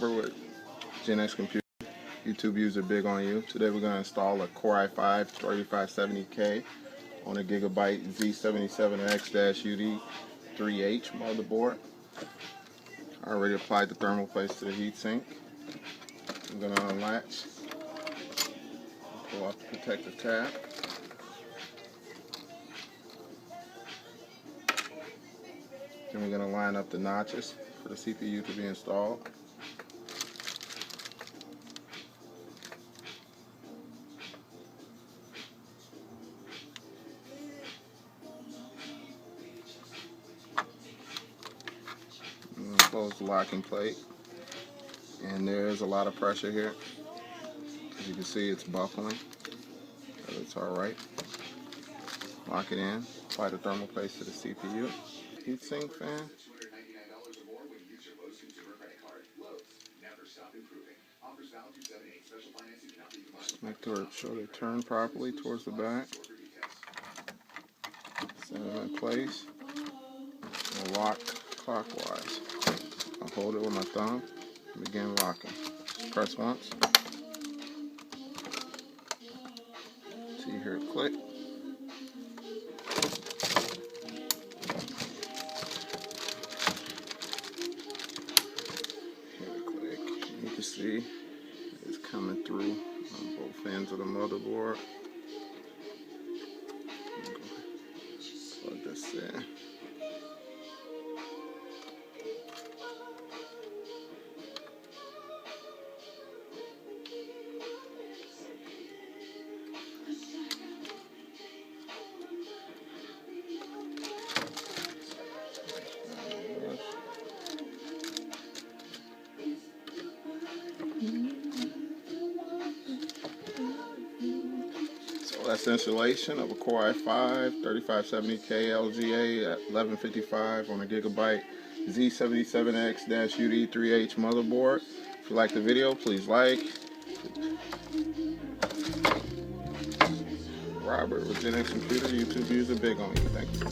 Robert with Gen X Computer, YouTube user Big on You. Today we're going to install a Core i5 3570K on a Gigabyte Z77X-UD 3H motherboard. I already applied the thermal paste to the heatsink. I'm going to unlatch, pull off the protective tab. Then we're going to line up the notches for the CPU to be installed. Close the locking plate, and there's a lot of pressure here. As you can see, it's buckling, but it's alright. Lock it in, apply the thermal paste to the CPU. Heatsink fan. Just make sure they turn properly towards the back. Set them in place and lock clockwise. I'll hold it with my thumb and begin locking. Press once. See, you hear it click. Hear it click. You can see it's coming through on both ends of the motherboard. Plug this in. So that's the installation of a Core i5 3570K LGA at 1155 on a Gigabyte Z77X-UD 3H motherboard. If you like the video, please like. Robert with Gen X Computer, YouTube user Big on You. Thank you.